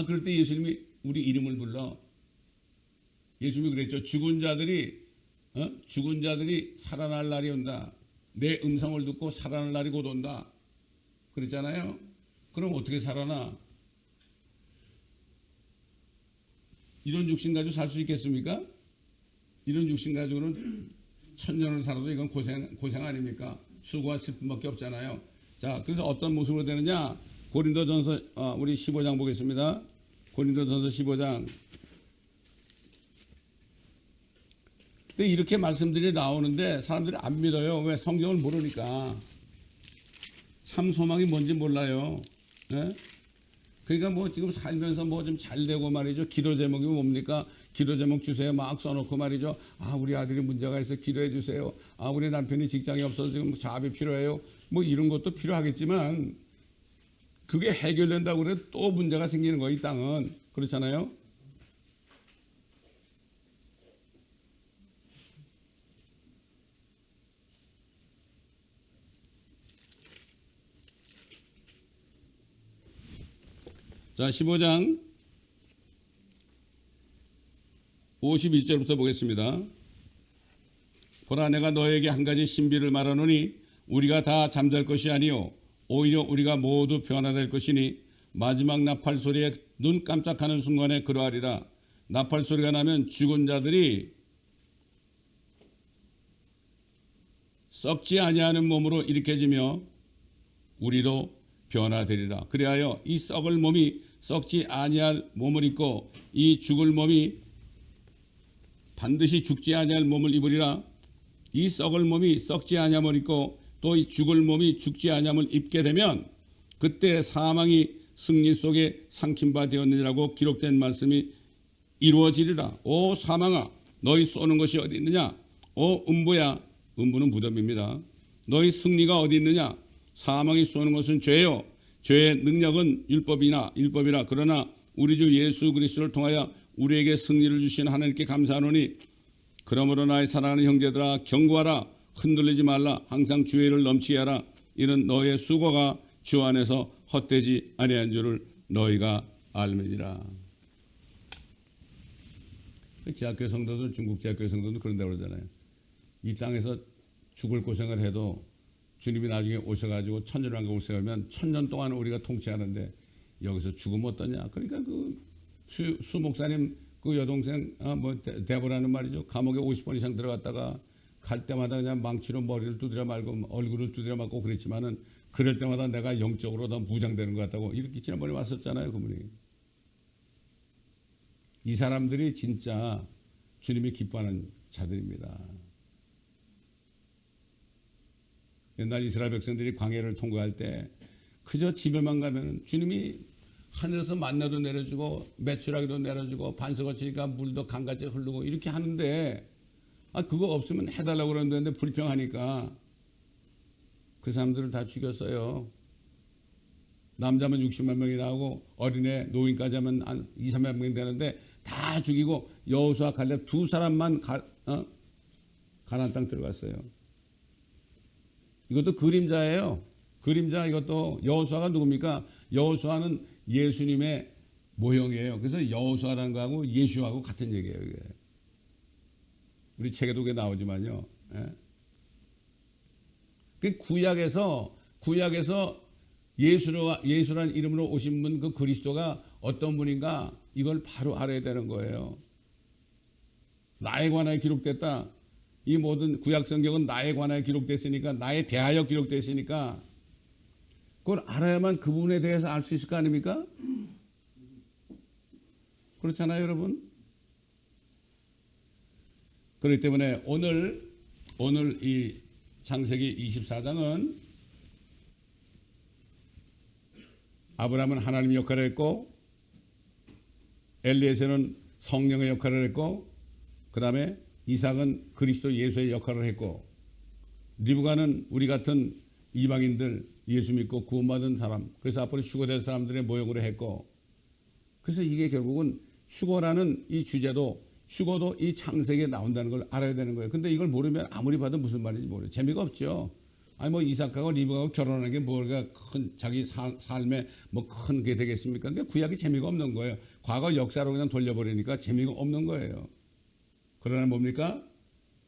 그럴 때 예수님이 우리 이름을 불러. 예수님이 그랬죠. 죽은 자들이 살아날 날이 온다. 내 음성을 듣고 살아날 날이 곧 온다. 그랬잖아요. 그럼 어떻게 살아나? 이런 육신 가지고 살 수 있겠습니까? 이런 육신 가지고는 천년을 살아도 이건 고생 아닙니까? 수고와 슬픔밖에 없잖아요. 자, 그래서 어떤 모습으로 되느냐? 고린도전서 우리 15장 보겠습니다. 고린도전서 15장. 근데 이렇게 말씀들이 나오는데 사람들이 안 믿어요. 왜? 성경을 모르니까. 참 소망이 뭔지 몰라요. 네? 그러니까 뭐 지금 살면서 뭐 좀 잘 되고 말이죠. 기도 제목이 뭡니까? 기도 제목 주세요. 막 써놓고 말이죠. 우리 아들이 문제가 있어 기도해 주세요. 우리 남편이 직장이 없어서 지금 자비 필요해요. 뭐 이런 것도 필요하겠지만 그게 해결된다고 그래도 또 문제가 생기는 거예요, 이 땅은. 그렇잖아요? 자, 15장 51절부터 보겠습니다. 보라, 내가 너에게 한 가지 신비를 말하노니 우리가 다 잠잘 것이 아니요 오히려 우리가 모두 변화될 것이니 마지막 나팔 소리에 눈 깜짝하는 순간에 그러하리라. 나팔 소리가 나면 죽은 자들이 썩지 아니하는 몸으로 일으켜지며 우리도 변화되리라. 그리하여 이 썩을 몸이 썩지 아니할 몸을 입고 이 죽을 몸이 반드시 죽지 아니할 몸을 입으리라. 이 썩을 몸이 썩지 아니함을 입고 또 이 죽을 몸이 죽지 아니함을 입게 되면 그때 사망이 승리 속에 삼킨 바 되었느니라고 기록된 말씀이 이루어지리라. 오 사망아, 너희 쏘는 것이 어디 있느냐? 오 음부야, 음부는 무덤입니다. 너희 승리가 어디 있느냐? 사망이 쏘는 것은 죄요. 죄의 능력은 율법이라. 그러나 우리 주 예수 그리스도를 통하여 우리에게 승리를 주신 하나님께 감사하노니 그러므로 나의 사랑하는 형제들아 경고하라. 흔들리지 말라. 항상 주의를 넘치게 하라. 이는 너의 수고가 주 안에서 헛되지 아니한 줄을 너희가 알미니라. 제학교 성도들, 중국 제학교 성도들 그런다고 그러잖아요. 이 땅에서 죽을 고생을 해도 주님이 나중에 오셔가지고 천년왕국을 세우면 천년 동안 우리가 통치하는데 여기서 죽으면 어떠냐. 그러니까 수 목사님 그 여동생 데보라는 말이죠. 감옥에 50번 이상 들어갔다가 갈 때마다 그냥 망치로 머리를 두드려 말고 얼굴을 두드려 맞고 그랬지만은 그럴 때마다 내가 영적으로 더 무장되는 것 같다고 이렇게 지난번에 왔었잖아요, 그분이. 이 사람들이 진짜 주님이 기뻐하는 자들입니다. 옛날 이스라엘 백성들이 광야를 통과할 때 그저 집에만 가면 주님이 하늘에서 만나도 내려주고 메추라기도 내려주고 반석 거치니까 물도 강같이 흐르고 이렇게 하는데 그거 없으면 해달라고 그러는데 불평하니까 그 사람들을 다 죽였어요. 남자면 60만 명이 나오고 어린애 노인까지 하면 한 2, 3만 명이 되는데 다 죽이고 여호수아 갈렙 두 사람만 가나안 땅 들어갔어요. 이것도 그림자예요. 그림자. 이것도 여호수아가 누굽니까? 여호수아는 예수님의 모형이에요. 그래서 여호수아라는 거하고 예수하고 같은 얘기예요. 이게. 우리 책에도 그게 나오지만요. 예? 그 구약에서 예수라는 이름으로 오신 분, 그 그리스도가 어떤 분인가 이걸 바로 알아야 되는 거예요. 나에 관하여 기록됐다. 이 모든 구약 성경은 나에 관하여 기록됐으니까, 나에 대하여 기록됐으니까 그걸 알아야만 그 부분에 대해서 알 수 있을 거 아닙니까? 그렇잖아요, 여러분. 그렇기 때문에 오늘 이 창세기 24장은 아브라함은 하나님의 역할을 했고, 엘리에셀은 성령의 역할을 했고, 그 다음에 이삭은 그리스도 예수의 역할을 했고, 리브가는 우리 같은 이방인들 예수 믿고 구원받은 사람, 그래서 앞으로 휴거될 사람들의 모형으로 했고, 그래서 이게 결국은 휴거라는 이 주제도, 휴거도 이 창세기에 나온다는 걸 알아야 되는 거예요. 근데 이걸 모르면 아무리 봐도 무슨 말인지 모르요. 재미가 없죠. 아니 뭐 이삭하고 리브가하고 결혼하는 게 뭐가 큰 자기 삶에 뭐 큰 게 되겠습니까? 그러니까 구약이 재미가 없는 거예요. 과거 역사로 그냥 돌려버리니까 재미가 없는 거예요. 그러나 뭡니까?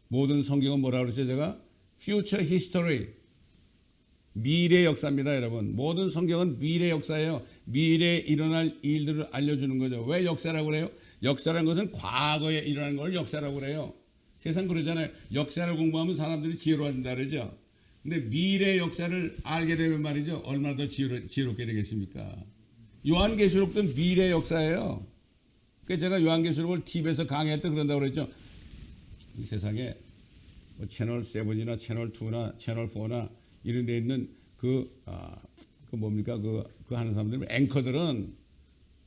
모든 성경은 뭐라 그러죠? 제가 future history, 미래 역사입니다, 여러분. 모든 성경은 미래 역사예요. 미래에 일어날 일들을 알려주는 거죠. 왜 역사라고 그래요? 역사라는 것은 과거에 일어난 걸 역사라고 그래요. 세상 그러잖아요. 역사를 공부하면 사람들이 지혜로워진다 그러죠. 근데 미래 역사를 알게 되면 말이죠. 얼마나 더 지혜롭게 되겠습니까? 요한계시록도 미래 역사예요. 그래서 제가 요한계시록을 TV에서 강의할 때 그런다고 그랬죠. 이 세상에 뭐 채널 7이나 채널 2나 채널 4나 이런 데 있는 그 뭡니까? 그 하는 사람들, 앵커들은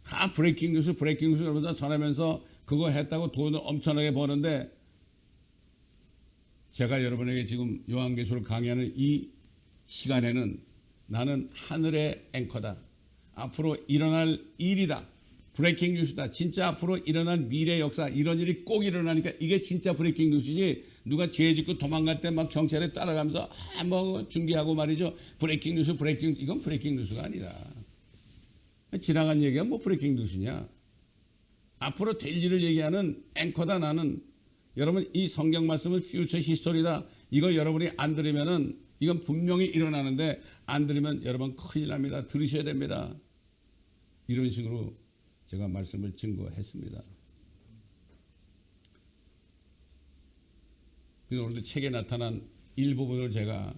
다 브레이킹 뉴스 여러분들 전하면서 그거 했다고 돈을 엄청나게 버는데, 제가 여러분에게 지금 요한계시록 강의하는 이 시간에는 나는 하늘의 앵커다. 앞으로 일어날 일이다. 브레이킹 뉴스다. 진짜 앞으로 일어날 미래 역사, 이런 일이 꼭 일어나니까 이게 진짜 브레이킹 뉴스지, 누가 죄 짓고 도망갈 때 막 경찰에 따라가면서 뭐 중계하고 말이죠. 브레이킹 뉴스, 이건 브레이킹 뉴스가 아니라. 지나간 얘기가 뭐 브레이킹 뉴스냐. 앞으로 될 일을 얘기하는 앵커다 나는. 여러분 이 성경 말씀은 퓨처 히스토리다. 이거 여러분이 안 들으면은 이건 분명히 일어나는데, 안 들으면 여러분 큰일 납니다. 들으셔야 됩니다. 이런 식으로 제가 말씀을 증거했습니다. 그래서 오늘도 책에 나타난 일부분을 제가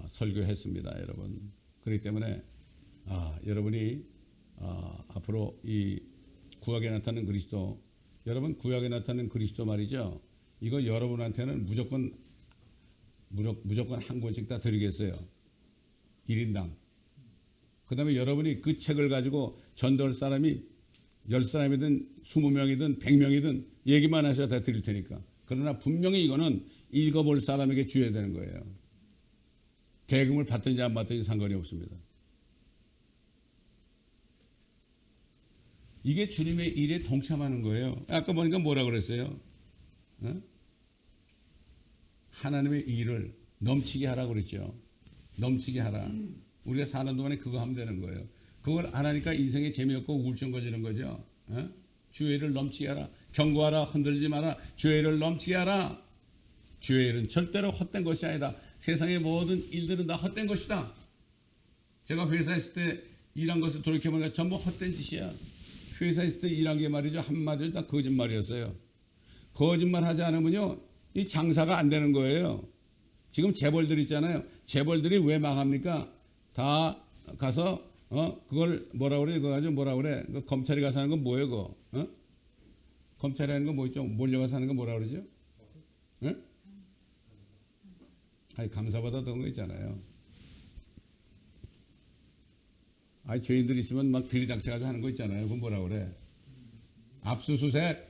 설교했습니다, 여러분. 그렇기 때문에 여러분이 앞으로 이 구약에 나타나는 그리스도, 여러분 구약에 나타나는 그리스도 말이죠. 이거 여러분한테는 무조건 한 권씩 다 드리겠어요. 1인당. 그 다음에 여러분이 그 책을 가지고 전도할 사람이 10사람이든 20명이든 100명이든 얘기만 하셔야 다 드릴 테니까. 그러나 분명히 이거는 읽어볼 사람에게 주어야 되는 거예요. 대금을 받든지 안 받든지 상관이 없습니다. 이게 주님의 일에 동참하는 거예요. 아까 보니까 뭐라 그랬어요? 하나님의 일을 넘치게 하라고 그랬죠. 넘치게 하라. 우리가 사는 동안에 그거 하면 되는 거예요. 그걸 안 하니까 인생에 재미없고 우울증 거지는 거죠. 주의 일을 넘치게 하라. 경고하라. 흔들지 마라. 주의 일을 넘치게 하라. 주의 일은 절대로 헛된 것이 아니다. 세상의 모든 일들은 다 헛된 것이다. 제가 회사에 있을 때 일한 것을 돌이켜보니까 전부 헛된 짓이야. 회사에 있을 때 일한 게 말이죠. 한마디로 다 거짓말이었어요. 거짓말 하지 않으면요, 이 장사가 안 되는 거예요. 지금 재벌들 있잖아요. 재벌들이 왜 망합니까? 다 가서 그걸 뭐라 그래? 그거 가지고 뭐라 그래? 그 검찰이 가서 하는 건 뭐예요, 그거? 검찰이 하는 건 뭐 있죠? 몰려가서 하는 건 뭐라 그러죠? 아니, 감사받아 그런 거 있잖아요. 아니, 죄인들 있으면 막 들이닥쳐가지고 하는 거 있잖아요. 그건 뭐라 그래? 압수수색.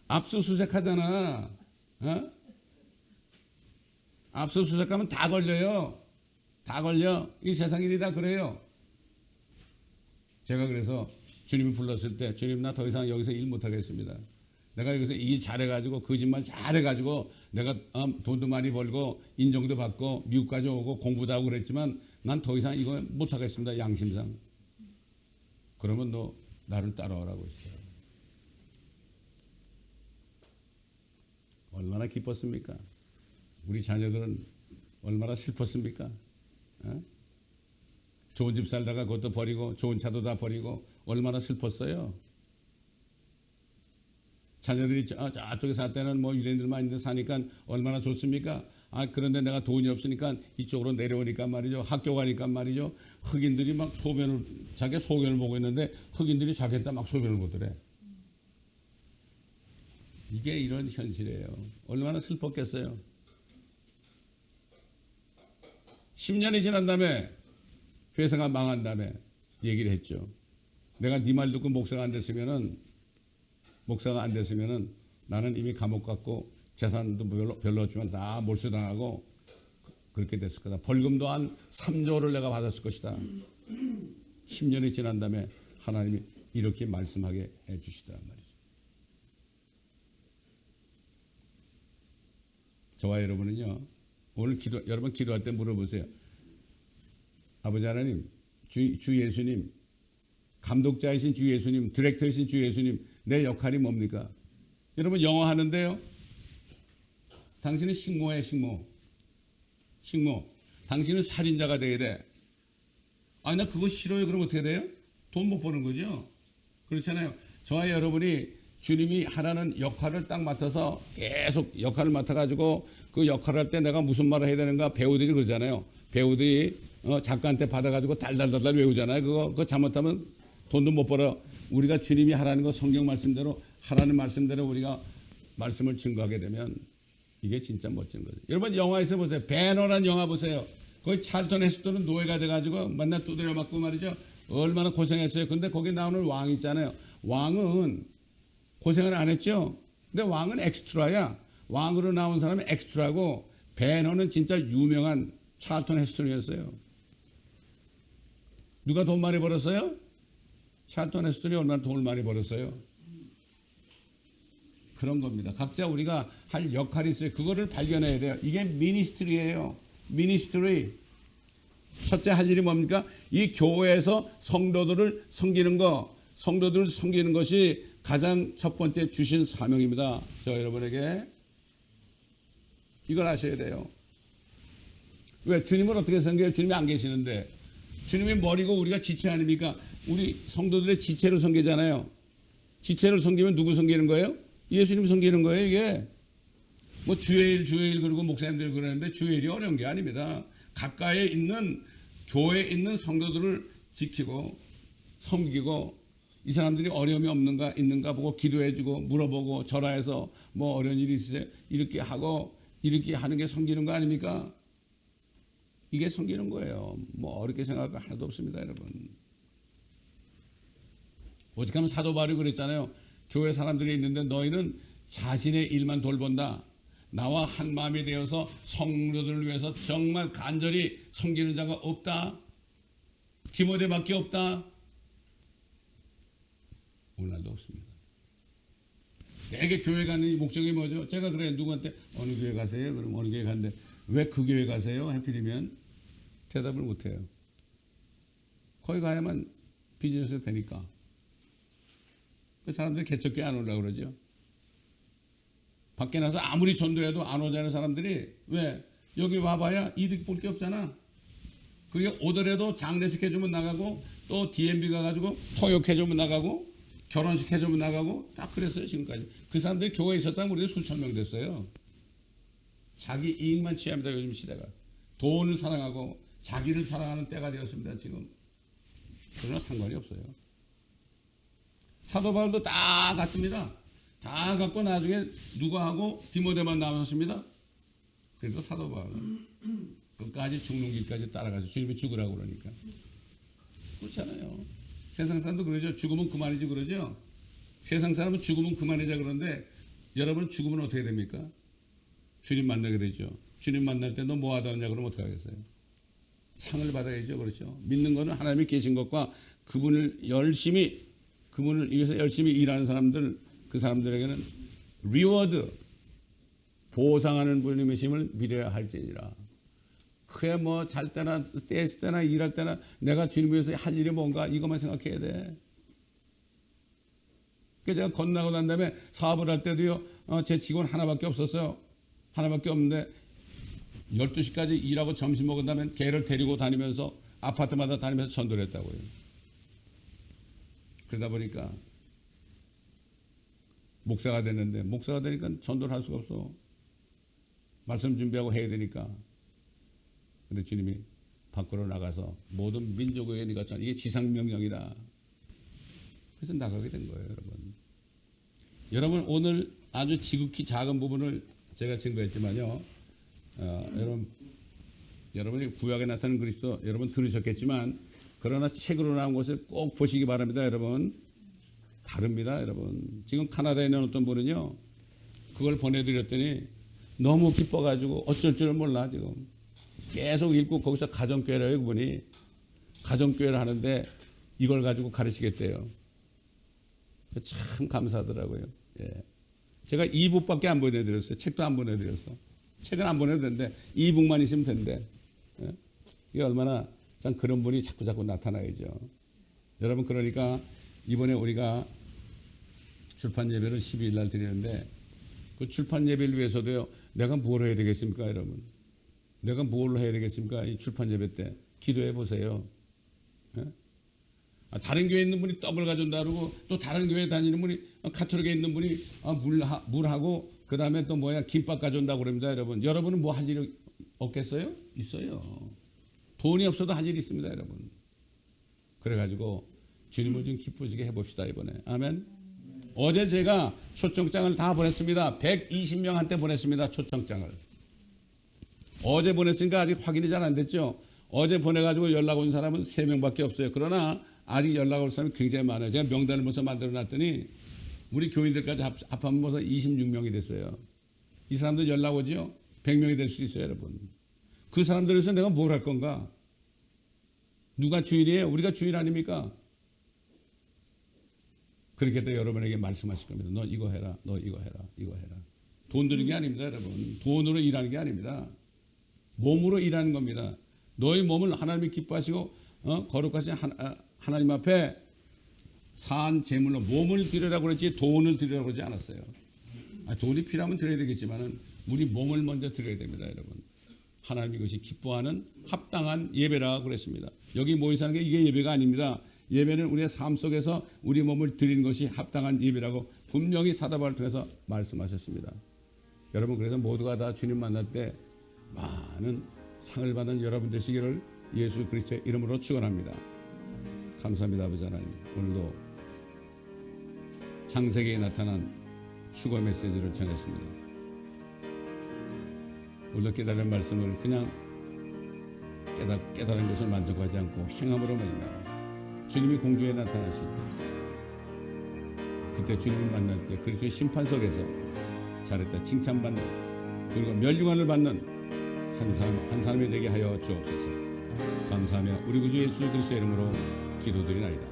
압수수색 하잖아. 압수수색 하면 다 걸려요. 다 걸려. 이 세상 일이 다 그래요. 제가 그래서 주님이 불렀을 때, 주님 나 더 이상 여기서 일 못하겠습니다. 내가 여기서 일 잘해가지고 거짓말 잘해가지고 내가 돈도 많이 벌고 인정도 받고 미국까지 오고 공부도 하고 그랬지만 난 더 이상 이거 못하겠습니다. 양심상. 그러면 너 나를 따라오라고 했어요. 얼마나 기뻤습니까? 우리 자녀들은 얼마나 슬펐습니까? 좋은 집 살다가 그것도 버리고 좋은 차도 다 버리고 얼마나 슬펐어요. 자녀들이 저쪽에 살 때는 뭐 유대인들만 있는데 사니까 얼마나 좋습니까? 그런데 내가 돈이 없으니까 이쪽으로 내려오니까 말이죠. 학교 가니까 말이죠. 흑인들이 막 자기 소변을 보고 있는데 흑인들이 자기한테 막 소변을 보더래. 이게 이런 현실이에요. 얼마나 슬펐겠어요. 10년이 지난 다음에 회사가 망한 다음에 얘기를 했죠. 내가 네 말 듣고 목사가 안 됐으면은 나는 이미 감옥 갔고 재산도 별로 없지만 다 몰수당하고 그렇게 됐을 거다. 벌금도 한 3조를 내가 받았을 것이다. 10년이 지난 다음에 하나님이 이렇게 말씀하게 해 주시더란 말이죠. 저와 여러분은요, 오늘 여러분 기도할 때 물어보세요. 아버지 하나님, 주 예수님, 감독자이신 주 예수님, 디렉터이신 주 예수님, 내 역할이 뭡니까? 여러분 영어 하는데요. 당신은 식모예요, 식모. 당신은 살인자가 돼야 돼. 나 그거 싫어요. 그럼 어떻게 돼요? 돈 못 버는 거죠. 그렇잖아요. 저와 여러분이 주님이 하라는 역할을 딱 맡아서 계속 역할을 맡아가지고 그 역할을 할 때 내가 무슨 말을 해야 되는가 배우들이 그러잖아요. 배우들이 작가한테 받아가지고 달달달달 외우잖아요. 그거 잘못하면 돈도 못 벌어. 우리가 주님이 하라는 거 성경 말씀대로 하라는 말씀대로 우리가 말씀을 증거하게 되면 이게 진짜 멋진 거죠. 여러분 영화에서 보세요. 배너란 영화 보세요. 거기 찰턴 헤스턴은 노예가 돼가지고 맨날 두드려 맞고 말이죠. 얼마나 고생했어요. 근데 거기 나오는 왕 있잖아요. 왕은 고생을 안 했죠. 근데 왕은 엑스트라야. 왕으로 나온 사람은 엑스트라고 배너는 진짜 유명한 찰턴 헤스턴이었어요. 누가 돈 많이 벌었어요? 찰턴 헤스턴이 얼마나 돈을 많이 벌었어요? 그런 겁니다. 각자 우리가 할 역할이 있어요. 그거를 발견해야 돼요. 이게 미니스트리예요. 미니스트리. 첫째 할 일이 뭡니까? 이 교회에서 성도들을 섬기는 거, 성도들을 섬기는 것이 가장 첫 번째 주신 사명입니다. 저 여러분에게 이걸 아셔야 돼요. 왜? 주님을 어떻게 섬겨요? 주님이 안 계시는데. 주님이 머리고 우리가 지체 아닙니까? 우리 성도들의 지체를 섬기잖아요. 지체를 섬기면 누구 섬기는 거예요? 예수님 섬기는 거예요, 이게. 뭐 주일 그리고 목사님들 그러는데 주일이 어려운 게 아닙니다. 가까이에 있는 교회에 있는 성도들을 지키고 섬기고 이 사람들이 어려움이 있는가 보고 기도해주고 물어보고 전화해서 뭐 어려운 일이 있으세요? 이렇게 하고 이렇게 하는 게 섬기는 거 아닙니까? 이게 섬기는 거예요. 뭐 어렵게 생각할 거 하나도 없습니다, 여러분. 오직 하면 사도 바울이 그랬잖아요. 교회 사람들이 있는데 너희는 자신의 일만 돌본다. 나와 한 마음이 되어서 성도들을 위해서 정말 간절히 섬기는 자가 없다. 디모데밖에 없다. 오늘날도 없습니다. 내게 교회 가는 이 목적이 뭐죠? 제가 그래 누구한테 어느 교회 가세요? 그럼 어느 교회 가는데 왜 그 교회 가세요? 하필이면 대답을 못해요. 거기 가야만 비즈니스 되니까. 그 사람들이 개척교회 안 오려고 그러죠. 밖에 나서 아무리 전도해도 안 오자는 사람들이 왜? 여기 와봐야 이득 볼 게 없잖아. 그게 오더라도 장례식 해주면 나가고 또 DMB 가가지고 토욕해주면 나가고 결혼식 해주면 나가고 딱 그랬어요 지금까지. 그 사람들이 교회에 있었다면 우리가 수천 명 됐어요. 자기 이익만 취합니다 요즘 시대가. 돈을 사랑하고 자기를 사랑하는 때가 되었습니다 지금. 그러나 상관이 없어요. 사도 바울도 다 갔습니다. 다 갖고 나중에 누구하고 디모데만 남았습니다. 그래도 사도 바울은 끝까지 죽는 길까지 따라가서 주님이 죽으라고 그러니까. 그렇잖아요. 세상 사람도 그러죠. 죽으면 그만이지 그러죠. 세상 사람은 죽으면 그만이자 그러는데 여러분 죽으면 어떻게 됩니까? 주님 만나게 되죠. 주님 만날 때 너 뭐 하다 왔냐 그러면 어떻게 하겠어요? 상을 받아야죠. 그렇죠. 믿는 거는 하나님이 계신 것과 그분을 위해서 열심히 일하는 사람들, 그 사람들에게는 리워드 보상하는 분이심을 믿어야 할지니라. 그게 뭐 잘 때나 떼을 때나 일할 때나 내가 주님 위해서 할 일이 뭔가 이것만 생각해야 돼. 그래서 제가 건너고 난 다음에 사업을 할 때도요, 제 직원 하나밖에 없었어요. 하나밖에 없는데 12시까지 일하고 점심 먹은 다음에 걔를 데리고 다니면서 아파트마다 다니면서 전도를 했다고요. 그러다 보니까 목사가 됐는데, 목사가 되니까 전도를 할 수가 없어. 말씀 준비하고 해야 되니까. 근데 주님이 밖으로 나가서 모든 민족에게 네가 전 이게 지상명령이다. 그래서 나가게 된 거예요, 여러분. 여러분, 오늘 아주 지극히 작은 부분을 제가 증거했지만요. 여러분이 구약에 나타난 그리스도 여러분 들으셨겠지만, 그러나 책으로 나온 것을 꼭 보시기 바랍니다, 여러분. 다릅니다, 여러분. 지금 카나다에 있는 어떤 분은요, 그걸 보내드렸더니 너무 기뻐가지고 어쩔 줄을 몰라, 지금. 계속 읽고 거기서 가정교회라요, 그분이. 가정교회를 하는데 이걸 가지고 가르치겠대요. 참 감사하더라고요. 예. 제가 이북밖에 안 보내드렸어요. 책도 안 보내드렸어. 책은 안 보내도 되는데 이북만 있으면 된대. 예? 이게 얼마나 참 그런 분이 자꾸 나타나야죠. 여러분, 그러니까 이번에 우리가 출판 예배를 12일 날 드리는데 그 출판 예배를 위해서도요, 내가 뭘 해야 되겠습니까, 여러분? 내가 뭘 해야 되겠습니까? 이 출판 예배 때 기도해 보세요. 예? 다른 교회에 있는 분이 떡을 가져온다 그러고 또 다른 교회에 다니는 분이 가톨릭에 있는 분이 물하고 그 다음에 또 김밥 가져온다고 그럽니다, 여러분. 여러분은 뭐 할 일이 없겠어요? 있어요. 돈이 없어도 할 일이 있습니다, 여러분. 그래가지고 주님을 좀 기쁘시게 해봅시다, 이번에. 아멘. 어제 제가 초청장을 다 보냈습니다. 120명한테 보냈습니다, 초청장을. 어제 보냈으니까 아직 확인이 잘 안 됐죠. 어제 보내가지고 연락 온 사람은 3명밖에 없어요. 그러나 아직 연락 올 사람이 굉장히 많아요. 제가 명단을 벌써 만들어 놨더니 우리 교인들까지 합하면 벌써 26명이 됐어요. 이 사람들 연락 오죠? 100명이 될 수도 있어요, 여러분. 그 사람들에서 내가 뭘 할 건가? 누가 주인이에요? 우리가 주인 아닙니까? 그렇게 또 여러분에게 말씀하실 겁니다. 너 이거 해라, 너 이거 해라, 이거 해라. 돈 드는 게 아닙니다, 여러분. 돈으로 일하는 게 아닙니다. 몸으로 일하는 겁니다. 너희 몸을 하나님이 기뻐하시고 거룩하신 하나님 앞에 산 제물로 몸을 드리라고 그랬지 돈을 드리라고 그러지 않았어요. 돈이 필요하면 드려야 되겠지만은 우리 몸을 먼저 드려야 됩니다, 여러분. 하나님이 그것이 기뻐하는 합당한 예배라고 그랬습니다. 여기 모여서 하는 게 이게 예배가 아닙니다. 예배는 우리의 삶 속에서 우리 몸을 드리는 것이 합당한 예배라고 분명히 사도바울을 통해서 말씀하셨습니다. 여러분, 그래서 모두가 다 주님 만날 때 많은 상을 받는 여러분 되시기를 예수 그리스도의 이름으로 축원합니다. 감사합니다, 아버지 하나님. 오늘도 창세기에 나타난 휴거 메시지를 전했습니다. 오늘도 깨달은 말씀을 그냥 깨달은 것을 만족하지 않고 행함으로 말미암아 주님이 공중에 나타나실 때, 그때 주님을 만날 때 그리스도의 심판석에서 잘했다 칭찬받는, 그리고 멸류관을 받는 한 사람이 되게 하여 주옵소서. 감사하며 우리 구주 예수 그리스도의 이름으로 기도드리나이다.